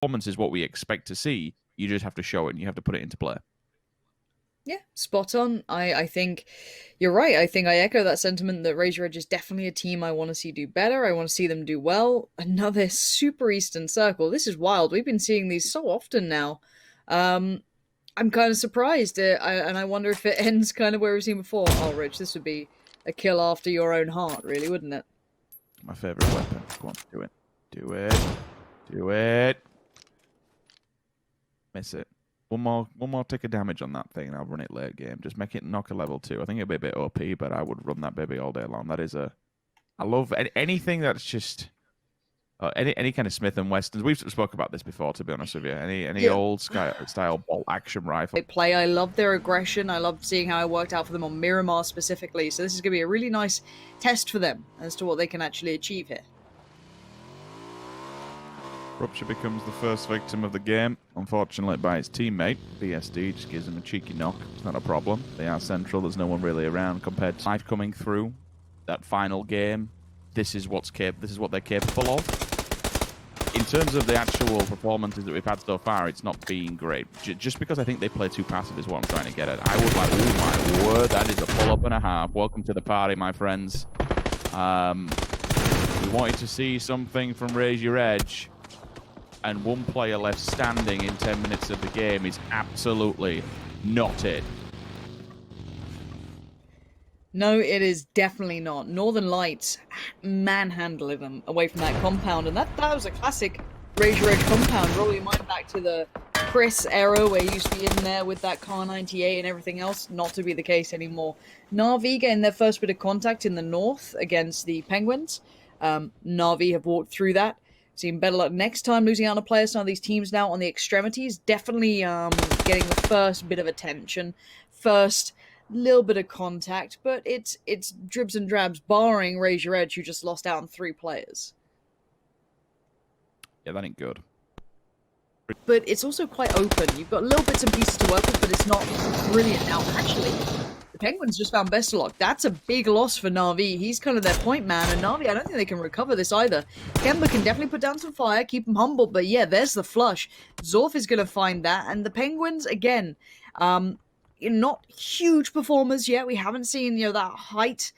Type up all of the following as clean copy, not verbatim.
performance is what we expect to see. You just have to show it and you have to put it into play. Yeah, spot on. I think you're right. I think I echo that sentiment that Razor Edge is definitely a team I want to see do better. I want to see them do well. Another Super Eastern Circle. This is wild. We've been seeing these so often now. I'm kind of surprised, and I wonder if it ends kind of where we've seen before. Oh, Rich, this would be a kill after your own heart, really, wouldn't it? My favorite weapon. Go on, do it. Do it. Do it. Miss it. One more tick of damage on that thing, and I'll run it late game. Just make it knock a level 2. I think it'd be a bit OP, but I would run that baby all day long. That is a... I love anything that's just... any kind of Smith & Wessons. We've spoke about this before, to be honest with you. Any old style bolt action rifle. I love their aggression. I love seeing how it worked out for them on Miramar specifically. So this is going to be a really nice test for them as to what they can actually achieve here. Rupture becomes the first victim of the game, unfortunately by his teammate. BSD just gives him a cheeky knock. It's not a problem. They are central. There's no one really around compared to life coming through that final game. This is what they're capable of. In terms of the actual performances that we've had so far, it's not been great. Just because I think they play too passive is what I'm trying to get at. I was like, oh my word, that is a pull-up and a half. Welcome to the party, my friends. We wanted to see something from Raise Your Edge, and one player left standing in 10 minutes of the game is absolutely not it. No, it is definitely not. Northern Lights manhandling them away from that compound, and that was a classic Razor Edge compound. Roll your mind back to the Chris era where you used to be in there with that Car 98 and everything else. Not to be the case anymore. Na'Vi getting their first bit of contact in the north against the Penguins. Na'Vi have walked through that. Seen better luck next time losing out on a player. Some of these teams now on the extremities definitely getting the first bit of attention, first little bit of contact, but it's dribs and drabs, barring Raise Your Edge, who just lost out on 3 players. Yeah, that ain't good. But it's also quite open. You've got little bits and pieces to work with, but it's not brilliant. Now, actually, the Penguins just found Bestelok. That's a big loss for Na'Vi. He's kind of their point man, and Na'Vi, I don't think they can recover this either. Kemba can definitely put down some fire, keep him humble, but yeah, there's the flush. Zorf is going to find that, and the Penguins, again, not huge performers yet. We haven't seen, that height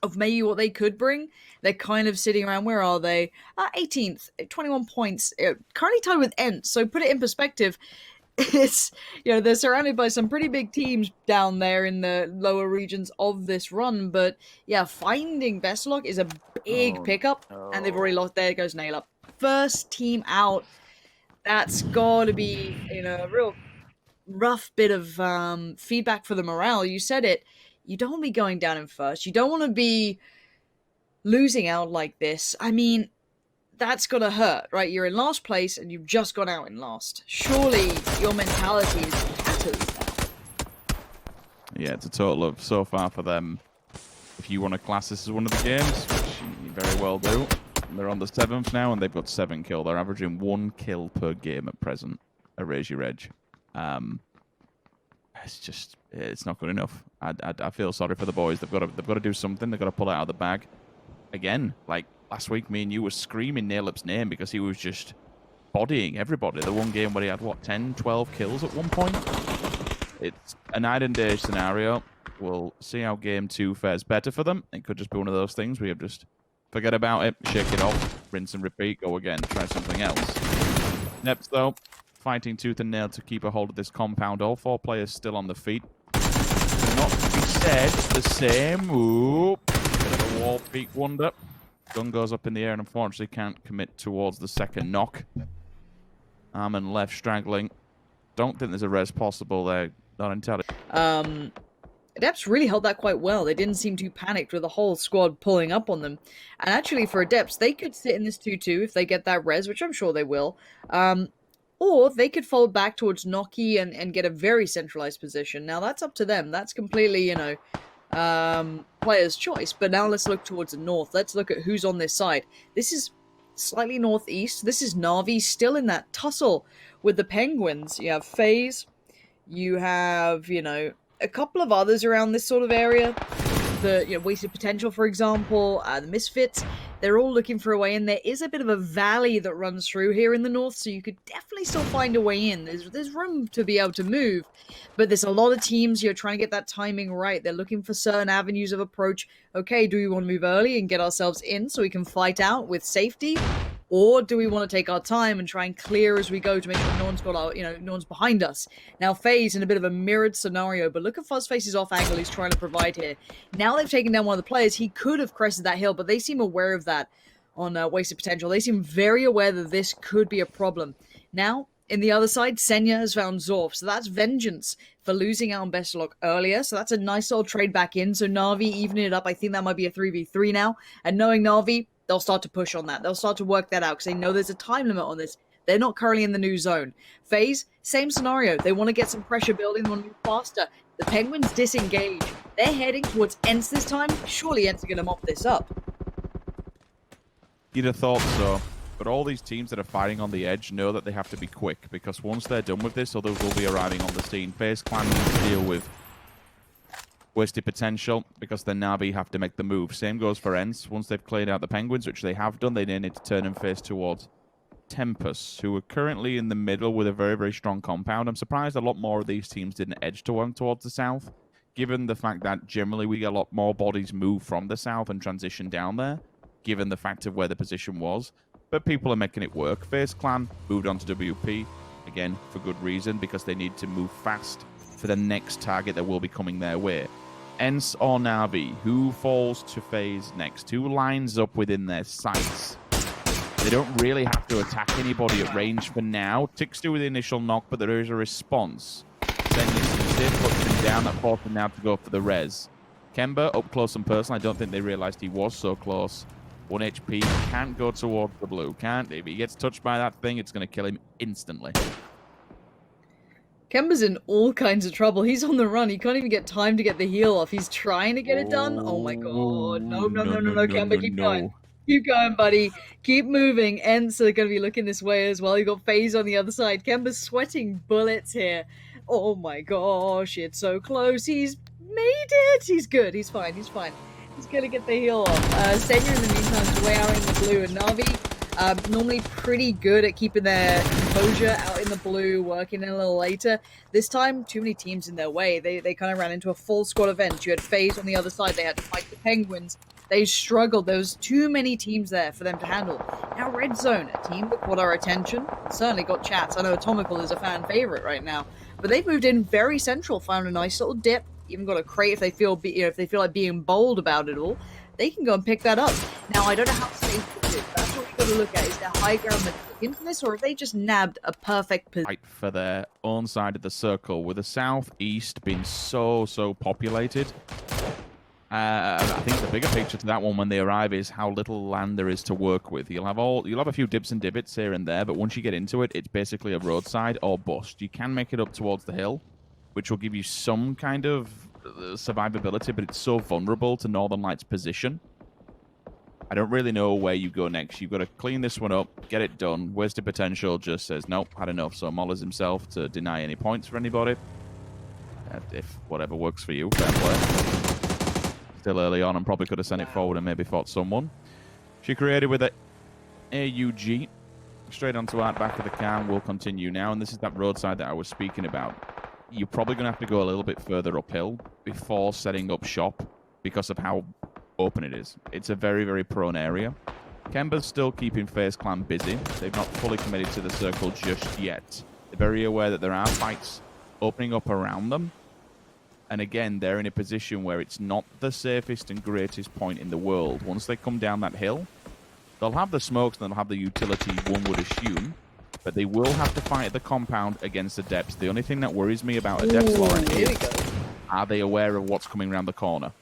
of maybe what they could bring. They're kind of sitting around, where are they? 18th, 21 points, currently tied with Ent. So put it in perspective, it's, they're surrounded by some pretty big teams down there in the lower regions of this run. But yeah, finding Vestelok is a big pickup, and they've already lost. There goes Nail Up. First team out. That's got to be, a real rough bit of feedback for the morale. You said it. You don't want to be going down in first. You don't want to be losing out like this. I mean, that's got to hurt, right? You're in last place and you've just gone out in last. Surely your mentality is tatters now. Yeah, it's a total of, so far for them, if you want to class this as one of the games, which you very well do, they're on the 7th now and they've got 7 kills. They're averaging 1 kill per game at present at Raise Your Edge. It's not good enough. I feel sorry for the boys. They've got to do something. They've got to pull it out of the bag. Again, like last week, me and you were screaming Nailup's name because he was just bodying everybody. The one game where he had, 10, 12 kills at one point? It's a night and day scenario. We'll see how game 2 fares better for them. It could just be one of those things where you just forget about it, shake it off, rinse and repeat, go again, try something else. Neps, though, fighting tooth and nail to keep a hold of this compound. All 4 players still on the feet. Not to be said, the same. Ooh, bit of a wall peak wonder. Gun goes up in the air and unfortunately can't commit towards the second knock. Arm and left straggling. Don't think there's a res possible there. Not entirely. Adepts really held that quite well. They didn't seem too panicked with the whole squad pulling up on them. And actually, for Adepts, they could sit in this 2-2 if they get that res, which I'm sure they will. Or they could fold back towards Noki and get a very centralized position. Now, that's up to them. That's completely, player's choice. But now let's look towards the north. Let's look at who's on this side. This is slightly northeast. This is Na'Vi still in that tussle with the Penguins. You have FaZe. You have, a couple of others around this sort of area. The Wasted Potential, for example, the Misfits. They're all looking for a way in. There is a bit of a valley that runs through here in the north, so you could definitely still find a way in. There's room to be able to move, but there's a lot of teams here trying to get that timing right. They're looking for certain avenues of approach. Okay, do we want to move early and get ourselves in so we can fight out with safety? Or do we want to take our time and try and clear as we go to make sure no one's got our, no one's behind us? Now, FaZe in a bit of a mirrored scenario, but look at Fuzzface's off angle he's trying to provide here. Now they've taken down one of the players. He could have crested that hill, but they seem aware of that on Wasted Potential. They seem very aware that this could be a problem. Now, in the other side, Senya has found Zorf, so that's vengeance for losing out on Bestelok earlier. So that's a nice little trade back in. So Na'Vi evening it up. I think that might be a 3v3 now. And knowing Na'Vi, they'll start to push on that. They'll start to work that out because they know there's a time limit on this. They're not currently in the new zone. FaZe, same scenario. They want to get some pressure building. They want to move faster. The Penguins disengage. They're heading towards Ents this time. Surely Ents are going to mop this up. You'd have thought so. But all these teams that are fighting on the edge know that they have to be quick, because once they're done with this, others will be arriving on the scene. FaZe Clan needs to deal with Wasted Potential, because the Na'Vi have to make the move. Same goes for Ents. Once they've cleared out the Penguins, which they have done, they then need to turn and face towards Tempest, who are currently in the middle with a very, very strong compound. I'm surprised a lot more of these teams didn't edge towards the south, given the fact that generally we get a lot more bodies move from the south and transition down there, given the fact of where the position was. But people are making it work. FaZe Clan moved on to WP, again, for good reason, because they need to move fast for the next target that will be coming their way. Ents or Na'Vi, who falls to FaZe next? Who lines up within their sights? They don't really have to attack anybody at range for now. Ticks do with the initial knock, but there is a response. Then you see Sid puts him down, that forced him now to go for the res. Kemba, up close and personal. I don't think they realized he was so close. 1 HP, can't go towards the blue, can't. If he gets touched by that thing, it's going to kill him instantly. Kemba's in all kinds of trouble. He's on the run. He can't even get time to get the heal off. He's trying to get it done. Oh my god. No, Kemba, keep going. Keep going, buddy. Keep moving. Ents are going to be looking this way as well. You got FaZe on the other side. Kemba's sweating bullets here. Oh my gosh, it's so close. He's made it. He's good. He's fine. He's fine. He's going to get the heal off. Senya in the meantime is way out in the blue, and Na'Vi normally pretty good at keeping their composure out in the blue, working in a little later. This time, too many teams in their way. They kind of ran into a full squad event. You had FaZe on the other side. They had to fight the Penguins. They struggled. There was too many teams there for them to handle. Now, Red Zone, a team that caught our attention, certainly got chats. I know Atomical is a fan favorite right now, but they've moved in very central, found a nice little dip. Even got a crate if they feel, if they feel like being bold about it all. They can go and pick that up. Now, I don't know how safe this is. That's what we've got to look at. Is there high ground that's looking for this, or have they just nabbed a perfect position? Right for their own side of the circle, with the southeast being so populated. I think the bigger picture to that one when they arrive is how little land there is to work with. You'll have a few dips and divots here and there, but once you get into it, it's basically a roadside or bust. You can make it up towards the hill, which will give you some kind of survivability, but it's so vulnerable to Northern Lights' position. I don't really know where you go next. You've got to clean this one up, get it done. Wasted Potential just says, nope, had enough. So Mollers himself to deny any points for anybody. If whatever works for you, fair play. Still early on and probably could have sent it forward and maybe fought someone. She created with an AUG. Straight onto our back of the can. We'll continue now. And this is that roadside that I was speaking about. You're probably going to have to go a little bit further uphill before setting up shop because of how open it is. It's a very prone area. Kemba's still keeping FaZe Clan busy. They've not fully committed to the circle just yet. They're very aware that there are fights opening up around them. And again, they're in a position where it's not the safest and greatest point in the world. Once they come down that hill, they'll have the smokes and they'll have the utility, one would assume. But they will have to fight at the compound against the depths. The only thing that worries me about a depths, Lauren, is are they aware of what's coming around the corner?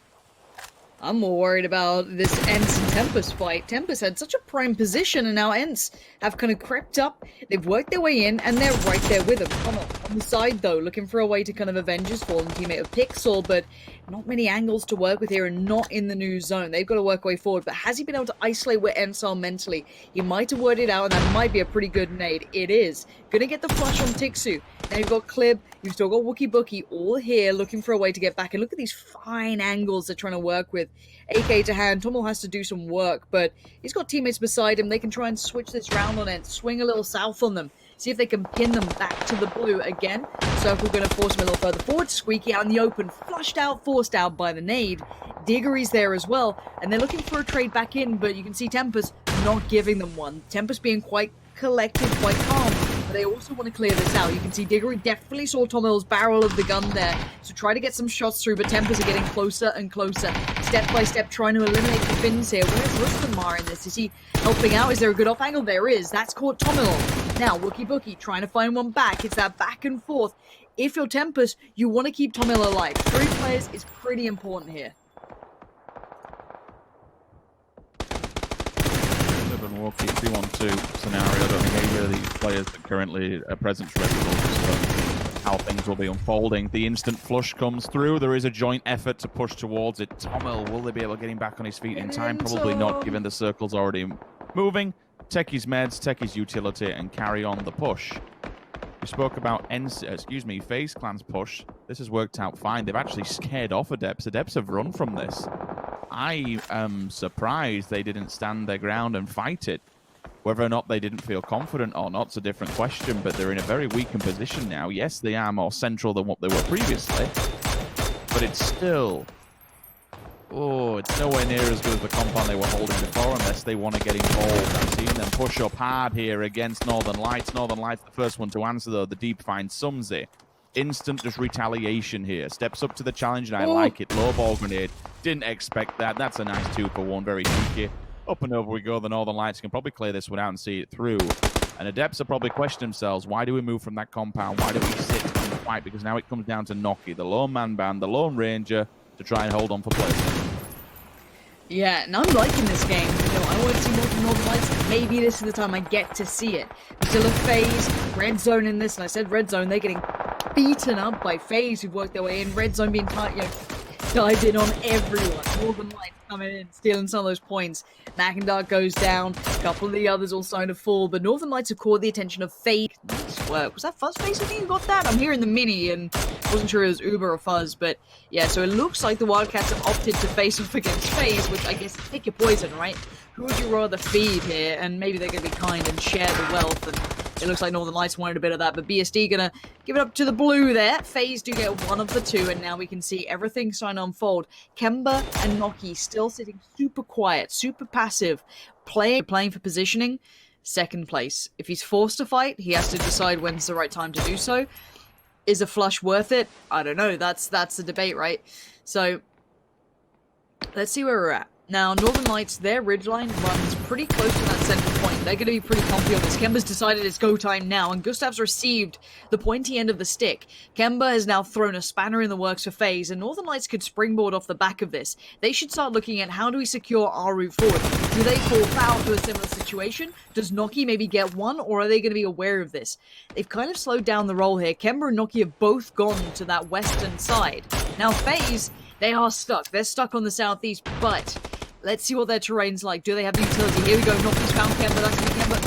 I'm more worried about this Ents and Tempest fight. Tempest had such a prime position, and now Ents have kind of crept up. They've worked their way in, and they're right there with them. Come on. On the side, though, looking for a way to kind of avenge his fallen teammate of Pixel, but not many angles to work with here and not in the new zone. They've got to work way forward, but has he been able to isolate where Ensar mentally? He might have worded out, and that might be a pretty good nade. It is. Gonna get the flush on Tixu. Now you've got Clib, you've still got Wookie Bookie, all here looking for a way to get back. And look at these fine angles they're trying to work with. AK to hand, Tommel has to do some work, but he's got teammates beside him. They can try and switch this round on it, swing a little south on them. See if they can pin them back to the blue again. Circle going to force him a little further forward. Squeaky out in the open. Flushed out, forced out by the nade. Diggory's there as well. And they're looking for a trade back in, but you can see Tempest not giving them one. Tempest being quite collected, quite calm. But they also want to clear this out. You can see Diggory definitely saw Tommel's barrel of the gun there. So try to get some shots through, but Tempest are getting closer and closer. Step by step, trying to eliminate the Finns here. Where's Rustamar in this? Is he helping out? Is there a good off angle? There is. That's caught Tommel. Now, Wookie Bookie trying to find one back. It's that back and forth. If you're Tempest, you want to keep Tommel alive. 3 players is pretty important here. Walkie 2-on-2 scenario. I don't think either of these players that currently are present ready for how things will be unfolding. The instant flush comes through. There is a joint effort to push towards it. Tommel, will they be able to get him back on his feet in time? Probably not, given the circle's already moving. Take his meds, take his utility, and carry on the push. We spoke about FaZe Clan's push. This has worked out fine. They've actually scared off Adepts. Adepts have run from this. I am surprised they didn't stand their ground and fight it. Whether or not they didn't feel confident or not's a different question, but they're in a very weakened position now. Yes, they are more central than what they were previously, but it's still... Oh, it's nowhere near as good as the compound they were holding before unless they want to get involved. I've seen them push up hard here against Northern Lights. Northern Lights, the first one to answer, though. The deep finds Sumsy. Instant just retaliation here. Steps up to the challenge, and I like it. Low ball grenade. Didn't expect that. That's a nice 2-for-1. Very cheeky. Up and over we go. The Northern Lights can probably clear this one out and see it through. And Adepts are probably questioning themselves. Why do we move from that compound? Why do we sit and fight? Because now it comes down to Noki, the lone man band, the lone ranger, to try and hold on for placement. Yeah, and I'm liking this game. You know, I want to see more from Northern Lights. Maybe this is the time I get to see it. We still have FaZe, Red Zone in this, and I said Red Zone, they're getting beaten up by FaZe who've worked their way in. Red Zone being dived in on everyone. Northern Lights coming in, stealing some of those points. Mackendar goes down. A couple of the others all starting to fall, but Northern Lights have caught the attention of FaZe. Nice work. Was that Fuzzface? I think you got that. I'm hearing the mini, and wasn't sure it was Uber or Fuzz, but yeah, so it looks like the Wildcats have opted to face off against FaZe, which I guess pick your poison, right? Who would you rather feed here? And maybe they're going to be kind and share the wealth, and it looks like Northern Lights wanted a bit of that, but BSD gonna give it up to the blue there. FaZe do get one of the two, and now we can see everything starting to unfold. Kemba and Noki still sitting super quiet, super passive, playing for positioning. Second place. If he's forced to fight, he has to decide when's the right time to do so. Is a flush worth it? I don't know. That's the debate, right? So let's see where we're at. Now, Northern Lights, their ridgeline runs pretty close to that center point. They're going to be pretty comfy on this. Kemba's decided it's go time now, and Gustav's received the pointy end of the stick. Kemba has now thrown a spanner in the works for FaZe, and Northern Lights could springboard off the back of this. They should start looking at how do we secure our route forward. Do they fall foul to a similar situation? Does Noki maybe get one, or are they going to be aware of this? They've kind of slowed down the roll here. Kemba and Noki have both gone to that western side. Now, FaZe, they are stuck. They're stuck on the southeast, but let's see what their terrain's like. Do they have the utility? Here we go. Noki's found Kemba. That's going to be Kemba.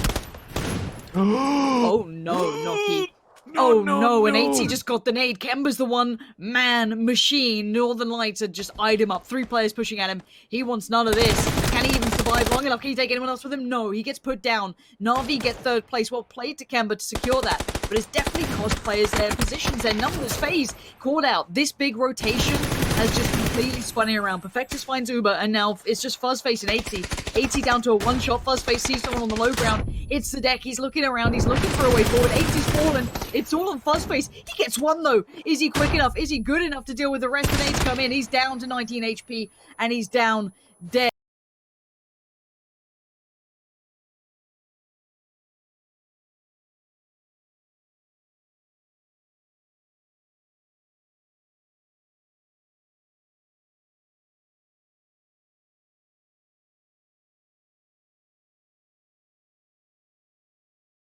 Oh, no, Noki. No, and 80 just got the nade. Kemba's the one-man machine. Northern Lights had just eyed him up. 3 players pushing at him. He wants none of this. Can he even survive long enough? Can he take anyone else with him? No, he gets put down. Na'Vi get 3rd place. Well played to Kemba to secure that, but it's definitely cost players their positions, their numbers. FaZe called out. This big rotation has just completely spun it around. Perfectus finds Uber, and now it's just Fuzzface and 80. 80 down to a one-shot. Fuzzface sees someone on the low ground. It's the deck. He's looking around. He's looking for a way forward. 80's fallen. It's all on Fuzzface. He gets one, though. Is he quick enough? Is he good enough to deal with the rest? The nades come in. He's down to 19 HP, and he's down dead.